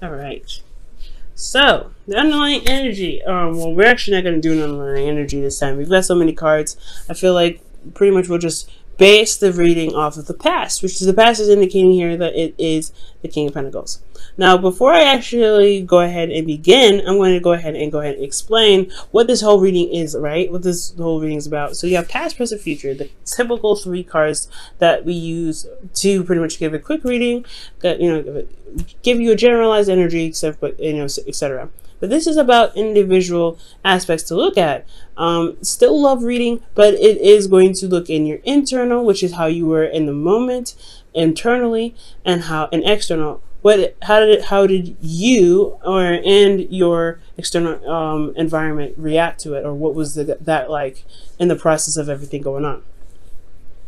All right. So the underlying energy. Well, we're actually not going to do an underlying energy this time. We've got so many cards. I feel like pretty much we'll just base the reading off of the past, which is the past is indicating here that it is the King of Pentacles. Now, before I actually go ahead and begin, I'm going to go ahead and explain what this whole reading is, right? What this whole reading is about. So you have past, present, future, the typical 3 cards that we use to pretty much give a quick reading, that give you a generalized energy, etc. But this is about individual aspects to look at. Still love reading, but it is going to look in your internal, which is how you were in the moment, internally, and external. How did you and your external environment react to it, or what was that like in the process of everything going on?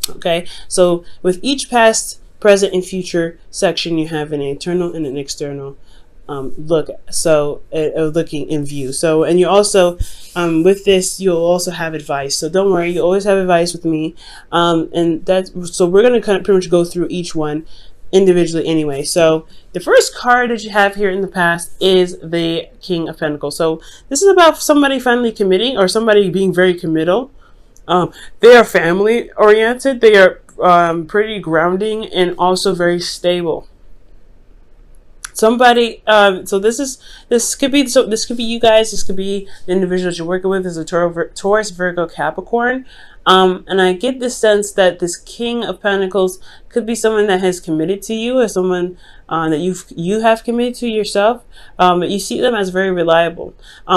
Okay, so with each past, present, and future section, you have an internal and an external look. So looking in view. So, and you also with this, you'll also have advice. So don't worry, you always have advice with me. And that's so we're gonna kind of pretty much go through each one individually anyway. So the first card that you have here in the past is the King of Pentacles. So this is about somebody finally committing, or somebody being very committal. They are family oriented. They are pretty grounding and also very stable. Somebody, so this could be you guys. This could be the individuals you're working with. Is a Taurus, Virgo, Capricorn. And I get the sense that this King of Pentacles could be someone that has committed to you, or someone that you have committed to yourself. But you see them as very reliable.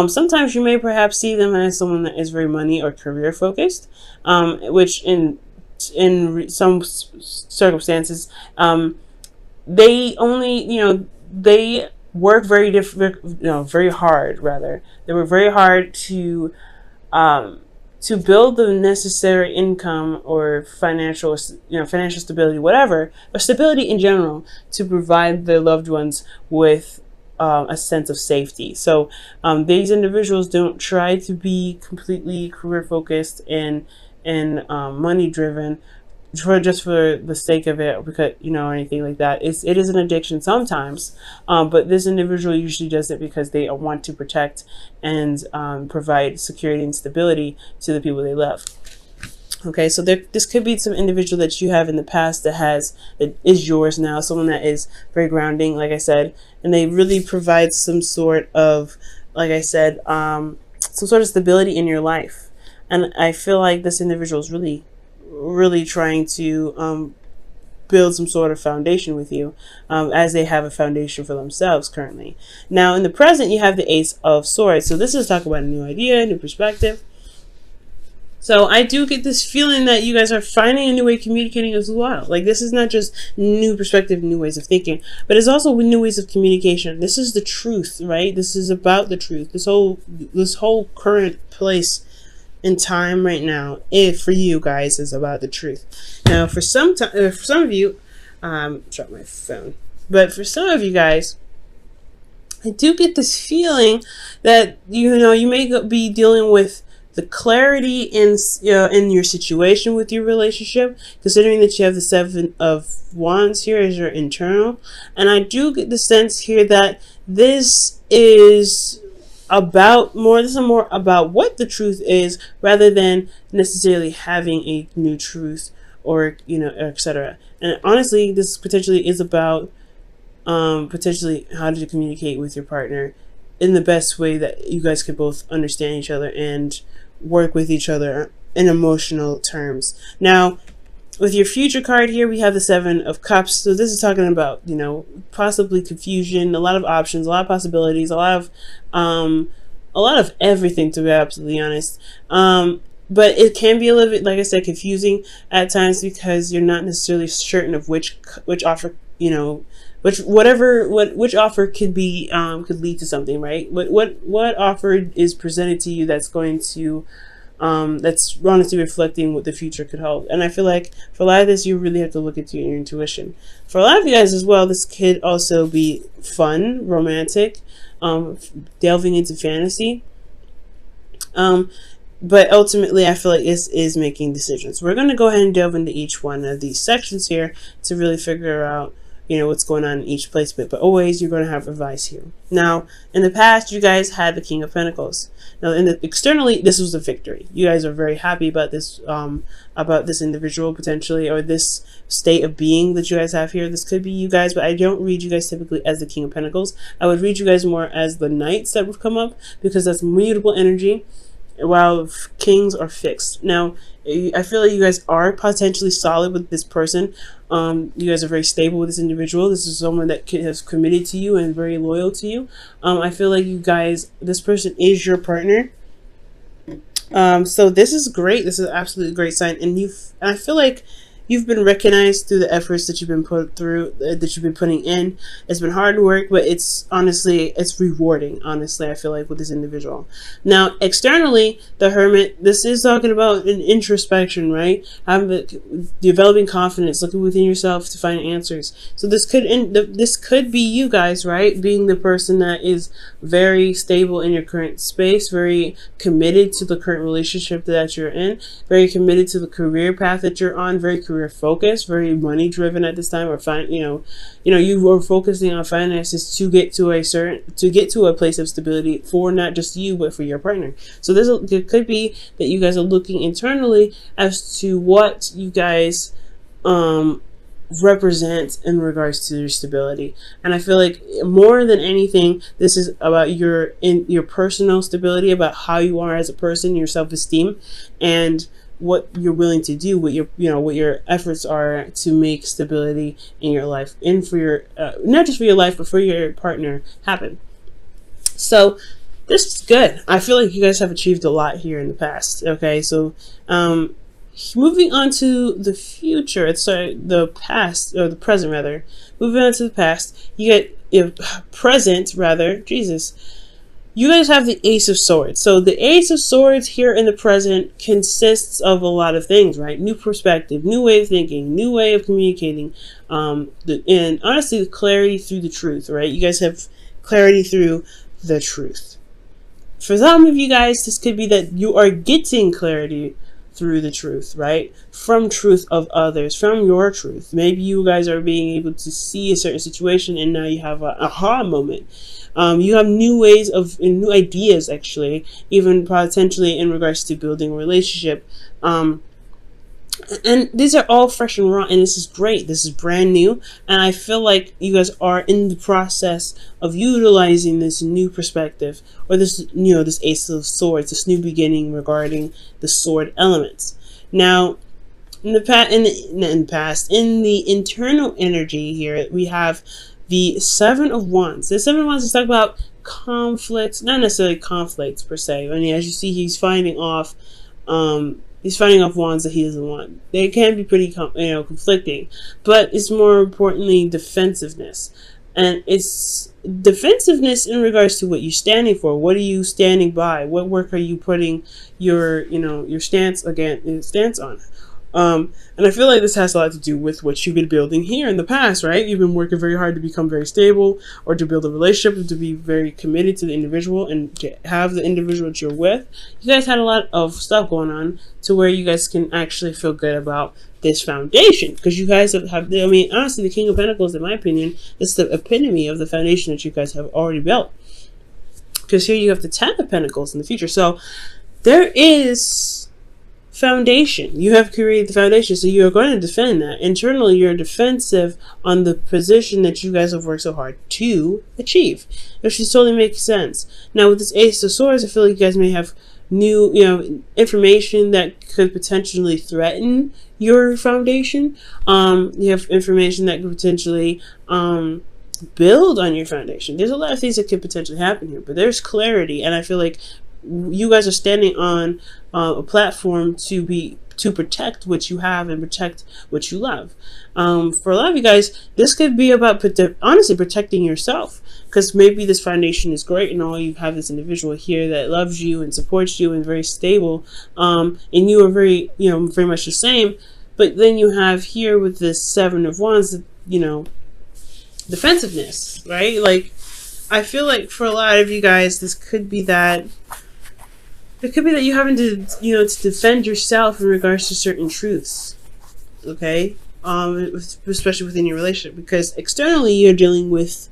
Sometimes you may perhaps see them as someone that is very money or career focused, which in some circumstances, they only they work very hard. Rather, they work very hard to build the necessary income or financial stability, whatever, or stability in general, to provide their loved ones with a sense of safety. So these individuals don't try to be completely career focused and money driven just for the sake of it, because or anything like that. It is an addiction sometimes, but this individual usually does it because they want to protect and provide security and stability to the people they love. Okay, so this could be some individual that you have in the past that is yours now, someone that is very grounding, like I said, and they really provide some sort of, like I said, some sort of stability in your life. And I feel like this individual is really trying to build some sort of foundation with you, as they have a foundation for themselves currently. Now, in the present, you have the Ace of Swords. So this is talking about a new idea, new perspective. So I do get this feeling that you guys are finding a new way of communicating as well. Like, this is not just new perspective, new ways of thinking, but it's also new ways of communication. This is the truth, right? This is about the truth. This whole current place in time right now, for you guys, is about the truth. Now, for some of you, drop my phone. But for some of you guys, I do get this feeling that you may be dealing with the clarity in your situation with your relationship, considering that you have the Seven of Wands here as your internal. And I do get the sense here that this is more about what the truth is, rather than necessarily having a new truth, or etc. And honestly, this potentially is about potentially how to communicate with your partner in the best way that you guys could both understand each other and work with each other in emotional terms. Now, with your future card here, we have the Seven of Cups. So this is talking about, possibly confusion, a lot of options, a lot of possibilities, a lot of everything, to be absolutely honest. But it can be a little bit, like I said, confusing at times, because you're not necessarily certain of which offer, which offer could lead to something, right? What offer is presented to you that's going to that's honestly reflecting what the future could hold. And I feel like for a lot of this, you really have to look into your intuition. For a lot of you guys as well, this could also be fun, romantic, delving into fantasy. But ultimately, I feel like this is making decisions. We're going to go ahead and delve into each one of these sections here to really figure out, you know, what's going on in each placement. But always you're going to have advice here. Now, in the past, you guys had the King of Pentacles. Now, externally, this was a victory. You guys are very happy about this individual potentially, or this state of being that you guys have here. This could be you guys, but I don't read you guys typically as the King of Pentacles. I would read you guys more as the Knights that would come up, because that's mutable energy, while Kings are fixed. Now, I feel like you guys are potentially solid with this person. You guys are very stable with this individual. This is someone that has committed to you and very loyal to you. I feel like you guys, this person is your partner. So this is great. This is an absolutely great sign. And I feel like you've been recognized through the efforts that you've been putting in. It's been hard work, but it's rewarding, honestly, I feel like, with this individual. Now, externally, the Hermit, this is talking about an introspection, right? Developing confidence, looking within yourself to find answers. So this could be you guys, right? Being the person that is very stable in your current space, very committed to the current relationship that you're in, very committed to the career path that you're on, very career focused, very money driven at this time, or you were focusing on finances to get to a place of stability for not just you but for your partner. So it could be that you guys are looking internally as to what you guys represent in regards to your stability. And I feel like more than anything, this is about your personal stability, about how you are as a person, your self-esteem, and what you're willing to do, what your efforts are to make stability in your life, and for your not just for your life but for your partner happen. So this is good. I feel like you guys have achieved a lot here in the past. Okay, so moving on to the future, the past, or the present rather. Moving on to the past, you get present rather. Jesus. You guys have the Ace of Swords. So the Ace of Swords here in the present consists of a lot of things, right? New perspective, new way of thinking, new way of communicating, and honestly, the clarity through the truth, right? You guys have clarity through the truth. For some of you guys, this could be that you are getting clarity through the truth, right? From truth of others, from your truth. Maybe you guys are being able to see a certain situation and now you have an aha moment. You have new ways and new ideas, actually, even potentially in regards to building a relationship. And these are all fresh and raw, and this is great. This is brand new, and I feel like you guys are in the process of utilizing this new perspective, or this Ace of Swords, this new beginning regarding the sword elements. Now, in the internal energy here, we have the Seven of Wands. The Seven of Wands is talking about conflicts, not necessarily conflicts per se. I mean, as you see, he's fighting off wands that he doesn't want. They can be pretty, conflicting, but it's more importantly defensiveness, and it's defensiveness in regards to what you're standing for. What are you standing by? What work are you putting your stance on? And I feel like this has a lot to do with what you've been building here in the past, right? You've been working very hard to become very stable, or to build a relationship, to be very committed to the individual and to have the individual that you're with. You guys had a lot of stuff going on to where you guys can actually feel good about this foundation, because you guys have, I mean, honestly, the King of Pentacles, in my opinion, is the epitome of the foundation that you guys have already built. Because here you have the Ten of Pentacles in the future. So there is foundation. You have created the foundation, so you're going to defend that. Internally, you're defensive on the position that you guys have worked so hard to achieve, which totally makes sense. Now, with this Ace of Swords, I feel like you guys may have new, information that could potentially threaten your foundation. You have information that could potentially build on your foundation. There's a lot of things that could potentially happen here, but there's clarity, and I feel like you guys are standing on a platform to protect what you have and protect what you love. For a lot of you guys, this could be about honestly protecting yourself, because maybe this foundation is great and all, you have this individual here that loves you and supports you and very stable, and you are very much the same. But then you have here with this Seven of Wands, defensiveness, right? Like, I feel like for a lot of you guys, this could be that. It could be that you having to, to defend yourself in regards to certain truths. Okay? especially within your relationship, because externally you're dealing with,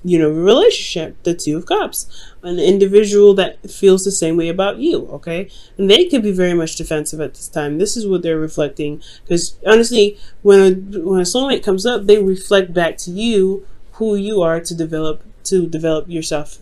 a relationship, the Two of Cups, an individual that feels the same way about you, okay? And they could be very much defensive at this time. This is what they're reflecting, because honestly, when a soulmate comes up, they reflect back to you who you are to develop yourself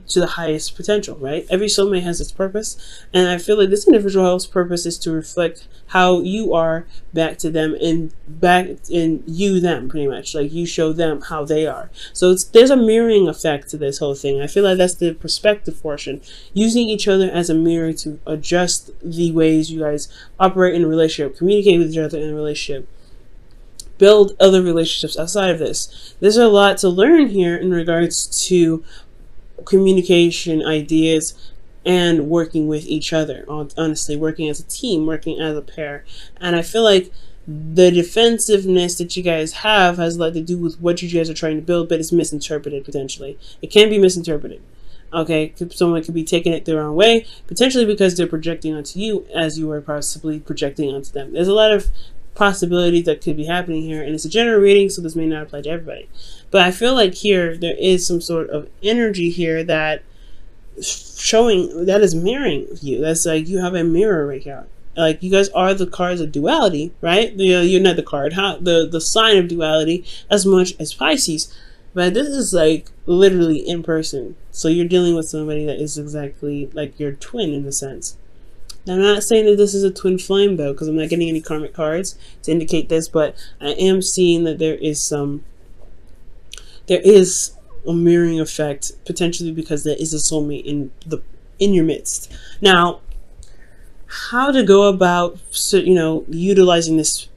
to the highest potential, right? Every soulmate has its purpose, and I feel like this individual's purpose is to reflect how you are back to them, and back in you them, pretty much, like you show them how they are. So there's a mirroring effect to this whole thing. I feel like that's the perspective portion, using each other as a mirror to adjust the ways you guys operate in a relationship, communicate with each other in a relationship, build other relationships outside of this. There's a lot to learn here in regards to communication, ideas, and working with each other. Honestly, working as a team, working as a pair. And I feel like the defensiveness that you guys have has a lot to do with what you guys are trying to build, but it's misinterpreted potentially. It can be misinterpreted. Okay, someone could be taking it the wrong way, potentially because they're projecting onto you as you are possibly projecting onto them. There's a lot of possibilities that could be happening here, and it's a general reading, so this may not apply to everybody. But I feel like here there is some sort of energy here that showing that is mirroring you. That's like you have a mirror right here. Like you guys are the cards of duality, right? You're not the card, the sign of duality as much as Pisces. But this is like literally in person. So you're dealing with somebody that is exactly like your twin in a sense. Now, I'm not saying that this is a twin flame though, because I'm not getting any karmic cards to indicate this, but I am seeing that there is a mirroring effect, potentially because there is a soulmate in your midst. Now, how to go about utilizing this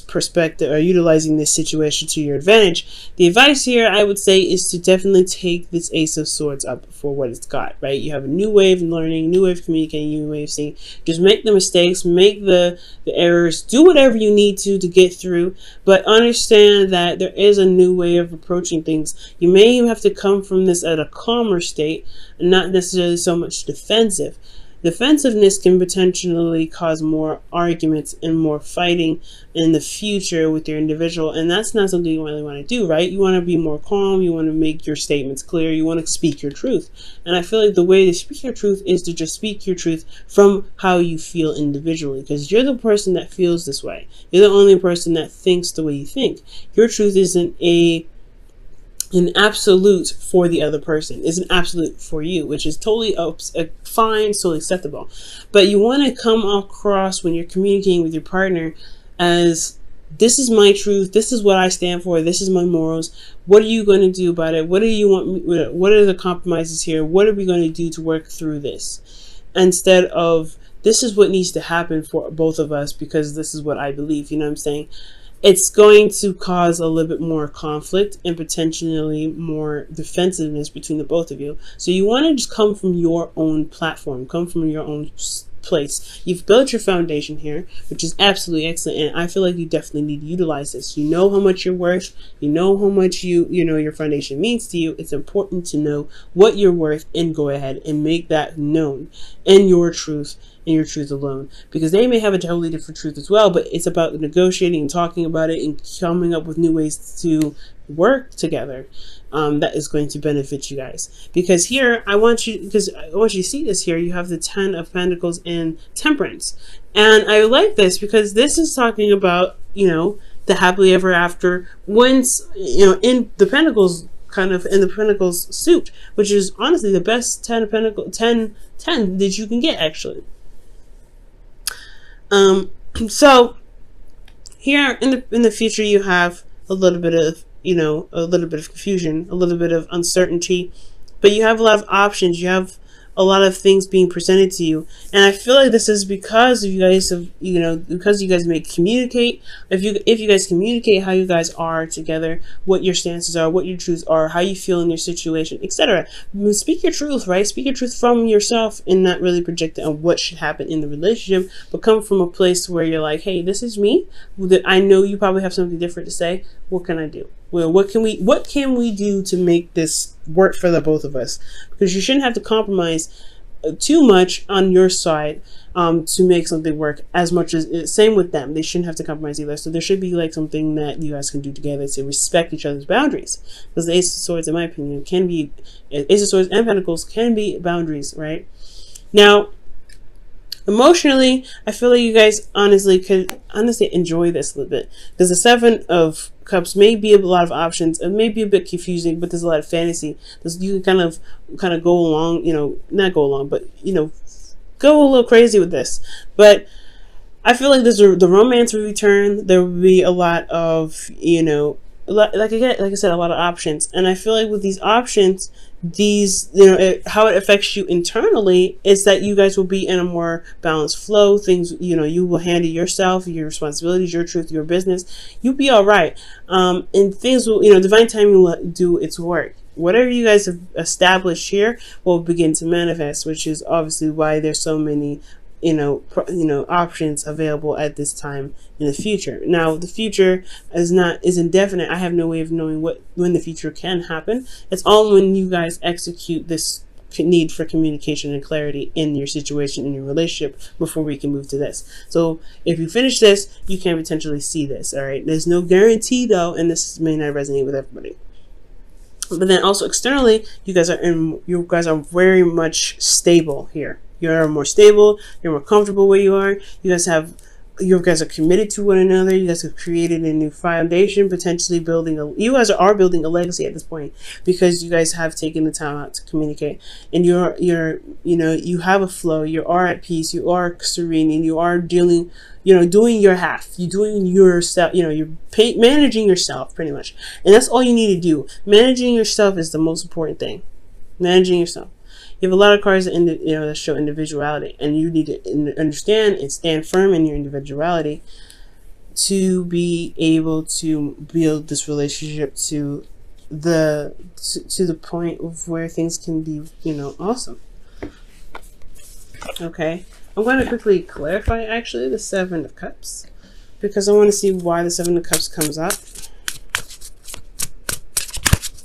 perspective or utilizing this situation to your advantage? The advice here, I would say, is to definitely take this Ace of Swords up for what it's got, right? You have a new way of learning, new way of communicating, new way of seeing. Just make the mistakes, make the errors, do whatever you need to get through, but understand that there is a new way of approaching things. You may even have to come from this at a calmer state and not necessarily so much defensive. Defensiveness can potentially cause more arguments and more fighting in the future with your individual, and that's not something you really want to do, right? You want to be more calm, you want to make your statements clear, you want to speak your truth. And I feel like the way to speak your truth is to just speak your truth from how you feel individually, because you're the person that feels this way. You're the only person that thinks the way you think. Your truth isn't an absolute for the other person, is an absolute for you, which is totally fine, totally acceptable. But you want to come across when you're communicating with your partner as, this is my truth, this is what I stand for, this is my morals, what are you going to do about it, what do you want me, what are the compromises here, what are we going to do to work through this, instead of, this is what needs to happen for both of us because this is what I believe. You know what I'm saying? It's going to cause a little bit more conflict and potentially more defensiveness between the both of you. So you want to just come from your own platform, come from your own place. You've built your foundation here, which is absolutely excellent, and I feel like you definitely need to utilize this. You know how much you're worth, you know how much your foundation means to you. It's important to know what you're worth and go ahead and make that known in your truth, and your truth alone, because they may have a totally different truth as well, but it's about negotiating and talking about it and coming up with new ways to work together that is going to benefit you guys. Because here I want you to see this. Here you have the 10 of Pentacles and Temperance, and I like this because this is talking about the happily ever after, once in the Pentacles, kind of in the Pentacles suit, which is honestly the best 10 of Pentacles, 10 that you can get actually. So here in the future, you have a little bit of confusion, a little bit of uncertainty, but you have a lot of options. You have a lot of things being presented to you, and I feel like this is because you guys have, because you guys may communicate. If you guys communicate how you guys are together, what your stances are, what your truths are, how you feel in your situation, etc. Speak your truth, right? Speak your truth from yourself and not really project it on what should happen in the relationship, but come from a place where you're like, hey, this is me. I know you probably have something different to say. What can I do? Well, what can we do to make this work for the both of us? Because you shouldn't have to compromise too much on your side to make something work as much as same with them. They shouldn't have to compromise either. So there should be like something that you guys can do together to respect each other's boundaries, because the Ace of Swords, in my opinion, can be Ace of Swords and Pentacles can be boundaries, right? Now, emotionally, I feel like you guys could honestly enjoy this a little bit, because the Seven of Cups may be a lot of options. It may be a bit confusing, but there's a lot of fantasy. You can kind of go along, not go along, but go a little crazy with this. But I feel like the romance will return. There will be a lot of like I said, a lot of options, and I feel like with these options, how it affects you internally is that you guys will be in a more balanced flow. Things, you will handle yourself, your responsibilities, your truth, your business. You'll be all right, and things will, divine timing will do its work. Whatever you guys have established here will begin to manifest, which is obviously why there's so many options available at this time in the future. Now, the future is indefinite. I have no way of knowing when the future can happen. It's all when you guys execute this need for communication and clarity in your situation, in your relationship, before we can move to this. So if you finish this, you can potentially see this. All right. There's no guarantee though, and this may not resonate with everybody. But then also externally, you guys are very much stable here. You're more stable. You're more comfortable where you are. You guys are committed to one another. You guys have created a new foundation, potentially you guys are building a legacy at this point, because you guys have taken the time out to communicate, and you have a flow. You are at peace. You are serene, and you are doing your half. You're doing yourself. You're managing yourself pretty much, and that's all you need to do. Managing yourself is the most important thing. Managing yourself. You have a lot of cards that show individuality, and you need to understand and stand firm in your individuality to be able to build this relationship to the point of where things can be, awesome. Okay, I'm going to quickly clarify actually the Seven of Cups, because I want to see why the Seven of Cups comes up.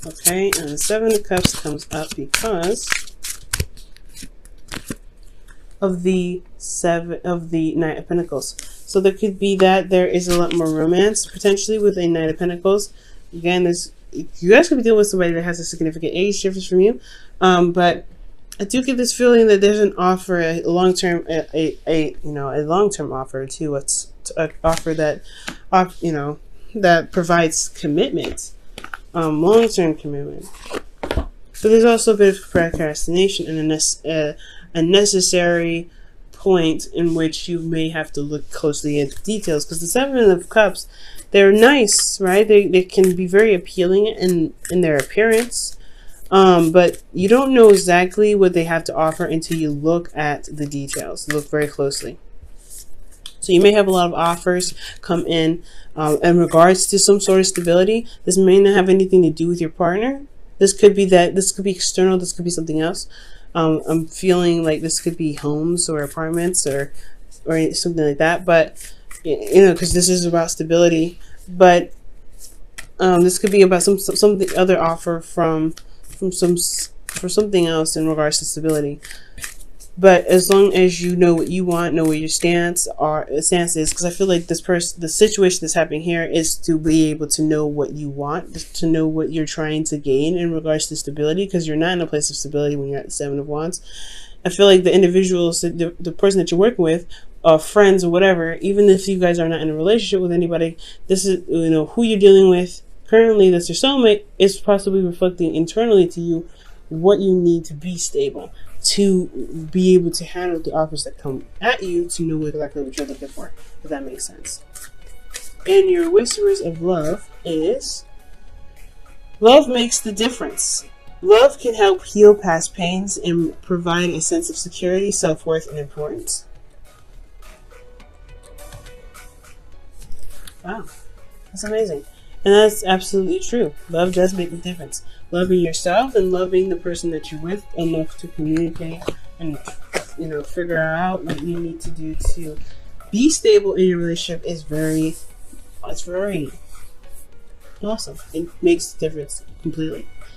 Okay, and the Seven of Cups comes up because of the Knight of Pentacles. So there could be that there is a lot more romance potentially with a Knight of Pentacles. Again, you guys could be dealing with somebody that has a significant age difference from you, but I do get this feeling that there's an offer, a long-term offer too. It's an offer that that provides commitment, long-term commitment. But there's also a bit of procrastination and a necessary point in which you may have to look closely at details, because the Seven of Cups, they're nice, right? They can be very appealing in their appearance, but you don't know exactly what they have to offer until you look at the details. Look very closely. So you may have a lot of offers come in regards to some sort of stability. This may not have anything to do with your partner. This could be external. This could be something else. I'm feeling like this could be homes or apartments or something like that. But because this is about stability. But this could be about some other offer for something else in regards to stability. But as long as you know what you want, know what your stance is, because I feel like the situation that's happening here is to be able to know what you want, to know what you're trying to gain in regards to stability, because you're not in a place of stability when you're at the Seven of Wands. I feel like the individuals, the person that you're working with, friends or whatever, even if you guys are not in a relationship with anybody, this is who you're dealing with currently. That's your soulmate is possibly reflecting internally to you what you need to be stable, to be able to handle the offers that come at you, to know exactly what you're looking for, if that makes sense. And your Whisperers of Love is, love makes the difference. Love can help heal past pains and provide a sense of security, self-worth, and importance. Wow, that's amazing. And that's absolutely true. Love does make a difference. Loving yourself and loving the person that you're with enough to communicate and figure out what you need to do to be stable in your relationship is very awesome. It makes a difference completely.